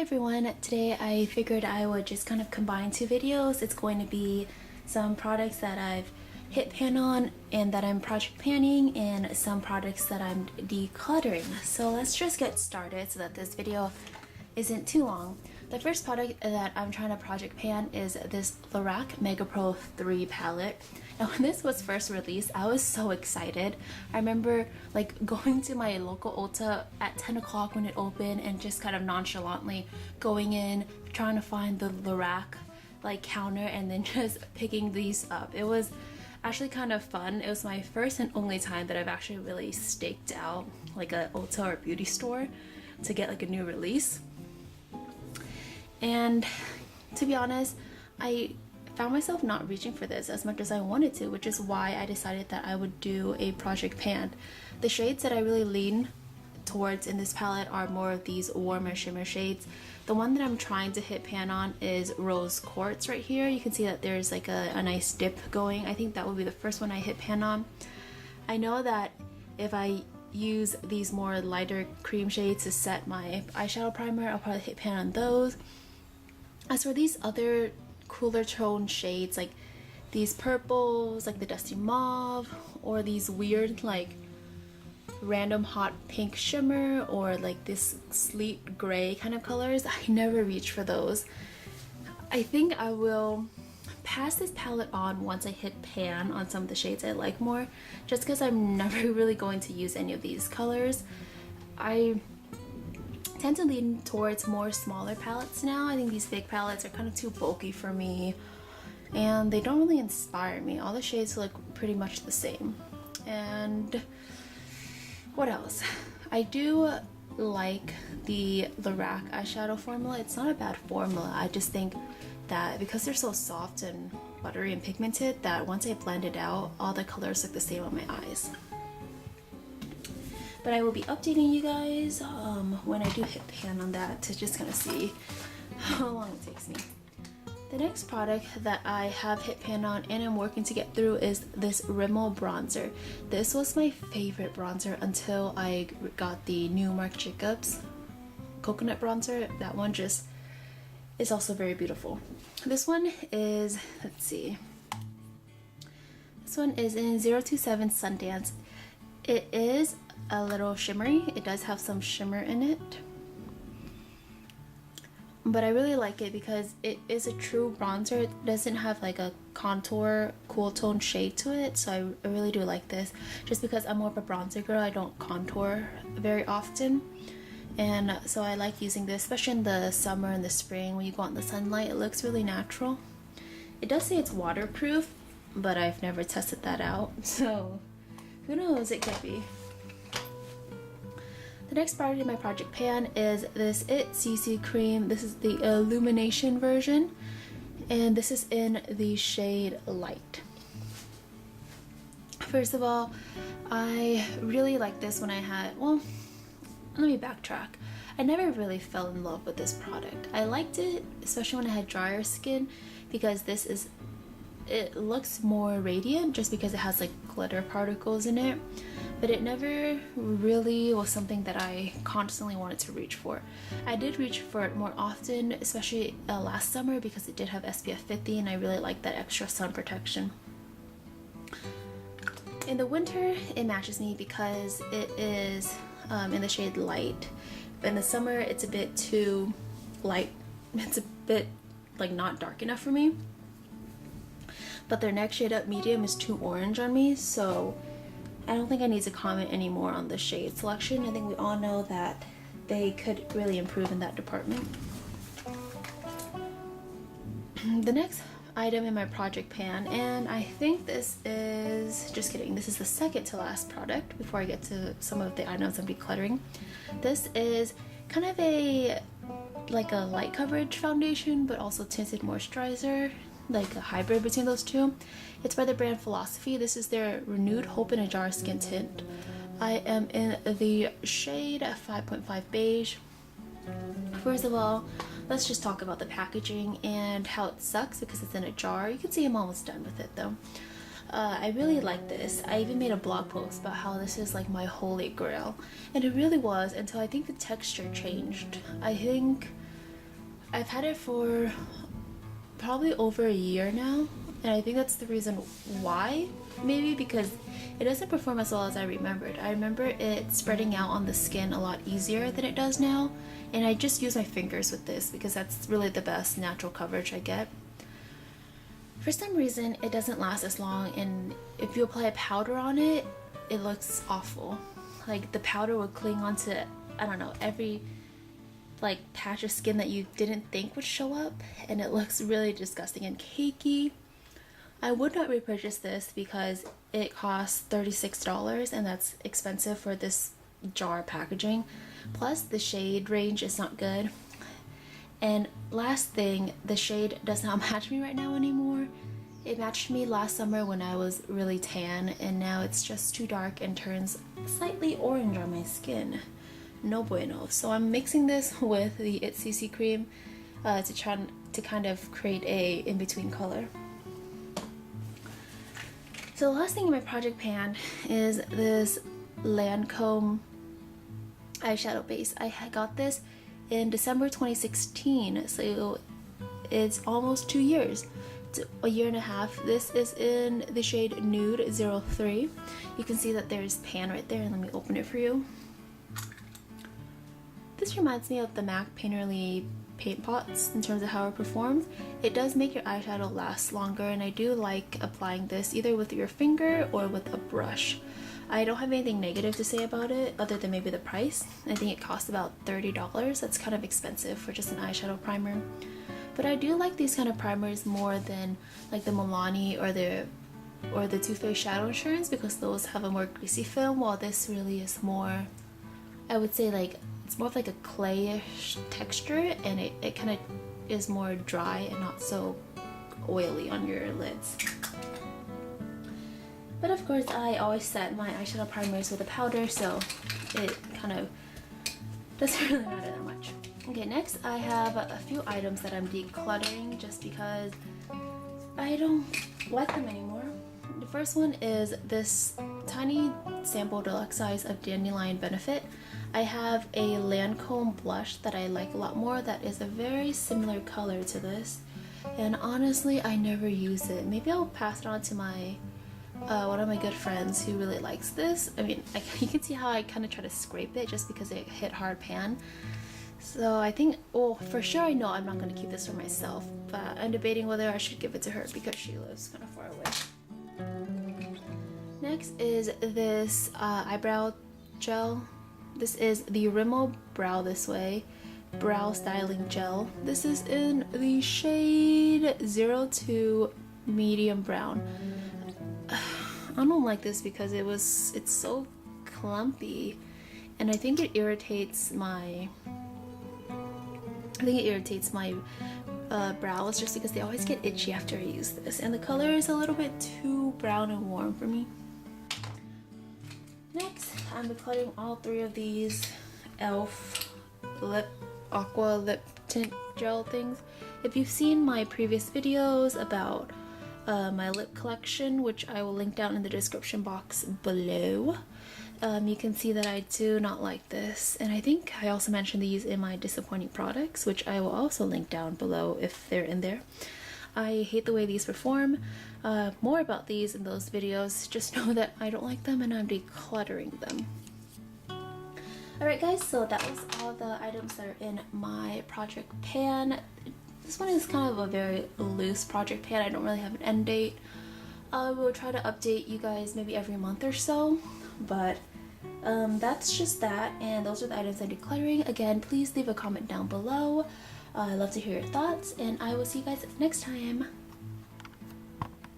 everyone, today I figured I would just kind of combine two videos. It's going to be some products that I've hit pan on and that I'm project panning, and some products that I'm decluttering. So let's just get started so that this video isn't too long. The first product that I'm trying to project pan is this Lorac Mega Pro 3 palette. And when this was first released, I was so excited. I remember like going to my local Ulta at 10 o'clock when it opened and just kind of nonchalantly going in, trying to find the Lorac like counter and then just picking these up. It was actually kind of fun. It was my first and only time that I've actually really staked out like a Ulta or beauty store to get like a new release. And to be honest, I found myself not reaching for this as much as I wanted to, which is why I decided that I would do a project pan. The shades that I really lean towards in this palette are more of these warmer shimmer shades. The one that I'm trying to hit pan on is Rose Quartz right here. You can see that there's like a nice dip going. I think that will be the first one I hit pan on. I know that if I use these more lighter cream shades to set my eyeshadow primer, I'll probably hit pan on those. As for these other cooler tone shades, like these purples, like the dusty mauve, or these weird like random hot pink shimmer, or like this sleet gray kind of colors, I never reach for those. I think I will pass this palette on once I hit pan on some of the shades I like more, just because I'm never really going to use any of these colors. I tend to lean towards more smaller palettes now. I think these big palettes are kind of too bulky for me and they don't really inspire me. All the shades look pretty much the same. And what else? I do like the Lorac eyeshadow formula. It's not a bad formula. I just think that because they're so soft and buttery and pigmented, that once I blend it out, all the colors look the same on my eyes. But I will be updating you guys when I do hit pan on that to just kind of see how long it takes me. The next product that I have hit pan on and I'm working to get through is this Rimmel Bronzer. This was my favorite bronzer until I got the new Marc Jacobs coconut bronzer. That one just is also very beautiful. This one is, let's see, this one is in 027 Sundance. It is a little shimmery. It does have some shimmer in it, but I really like it because it is a true bronzer. It doesn't have like a contour cool tone shade to it, so I really do like this just because I'm more of a bronzer girl. I don't contour very often, and so I like using this, especially in the summer and the spring when you go out in the sunlight. It looks really natural. It does say it's waterproof, but I've never tested that out, so who knows, it could be. The next product in my project pan is this CC Cream. This is the Illumination version, and this is in the shade Light. First of all, I really like this when I had, well, let me backtrack. I never really fell in love with this product. I liked it, especially when I had drier skin, because it looks more radiant just because it has like glitter particles in it. But it never really was something that I constantly wanted to reach for. I did reach for it more often, especially last summer, because it did have SPF 50 and I really liked that extra sun protection. In the winter, it matches me because it is in the shade Light. But in the summer, it's a bit too light. It's a bit like not dark enough for me. But their next shade up, Medium, is too orange on me, so I don't think I need to comment anymore on the shade selection. I think we all know that they could really improve in that department. The next item in my project pan, and I think this is, just kidding, this is the second to last product before I get to some of the items I'm decluttering. This is kind of like a light coverage foundation, but also tinted moisturizer, like a hybrid between those two. It's by the brand Philosophy. This is their Renewed Hope in a Jar Skin Tint. I am in the shade 5.5 Beige. First of all, let's just talk about the packaging and how it sucks because it's in a jar. You can see I'm almost done with it though. I really like this. I even made a blog post about how this is like my holy grail, and it really was until I think the texture changed. I think I've had it for probably over a year now, and I think that's the reason why, maybe because it doesn't perform as well as I remembered. I remember it spreading out on the skin a lot easier than it does now, and I just use my fingers with this because that's really the best natural coverage I get. For some reason, it doesn't last as long, and if you apply a powder on it, it looks awful. Like the powder would cling onto, I don't know, every like patch of skin that you didn't think would show up, and it looks really disgusting and cakey. I would not repurchase this because it costs $36, and that's expensive for this jar packaging. Plus the shade range is not good. And last thing, the shade does not match me right now anymore. It matched me last summer when I was really tan, and now it's just too dark and turns slightly orange on my skin. No bueno. So I'm mixing this with the CC Cream to try to kind of create a in-between color. So the last thing in my project pan is this Lancome eyeshadow base. I got this in December 2016, so it's almost 2 years. It's a year and a half. This is in the shade Nude 03. You can see that there's pan right there, and let me open it for you. This reminds me of the MAC Painterly paint pots in terms of how it performs. It does make your eyeshadow last longer, and I do like applying this either with your finger or with a brush. I don't have anything negative to say about it other than maybe the price. I think it costs about $30. That's kind of expensive for just an eyeshadow primer. But I do like these kind of primers more than like the Milani or the Too Faced Shadow Insurance, because those have a more greasy film, while this really is more, I would say, like it's more of like a clayish texture, and it kind of is more dry and not so oily on your lids. But of course, I always set my eyeshadow primers with a powder, so it kind of doesn't really matter that much. Okay, next I have a few items that I'm decluttering just because I don't like them anymore. The first one is this tiny sample deluxe size of Dandelion Benefit. I have a Lancome Blush that I like a lot more that is a very similar color to this, and honestly I never use it. Maybe I'll pass it on to my one of my good friends who really likes this. I mean, you can see how I kind of try to scrape it just because it hit hard pan. So I think, well, for sure I know I'm not going to keep this for myself, but I'm debating whether I should give it to her because she lives kind of far away. Next is this eyebrow gel. This is the Rimmel Brow This Way Brow Styling Gel. This is in the shade 02 Medium Brown. I don't like this because it's so clumpy, and I think it irritates my brows just because they always get itchy after I use this, and the color is a little bit too brown and warm for me. Next, I'm decluttering all three of these e.l.f. Aqua Lip Tint gel things. If you've seen my previous videos about my lip collection, which I will link down in the description box below, you can see that I do not like this, and I think I also mentioned these in my disappointing products, which I will also link down below if they're in there. I hate the way these perform. More about these in those videos. Just know that I don't like them and I'm decluttering them. Alright guys, so that was all the items that are in my project pan. This one is kind of a very loose project pan. I don't really have an end date. I will try to update you guys maybe every month or so, but that's just that, and those are the items I'm decluttering. Again, please leave a comment down below. I love to hear your thoughts, and I will see you guys next time.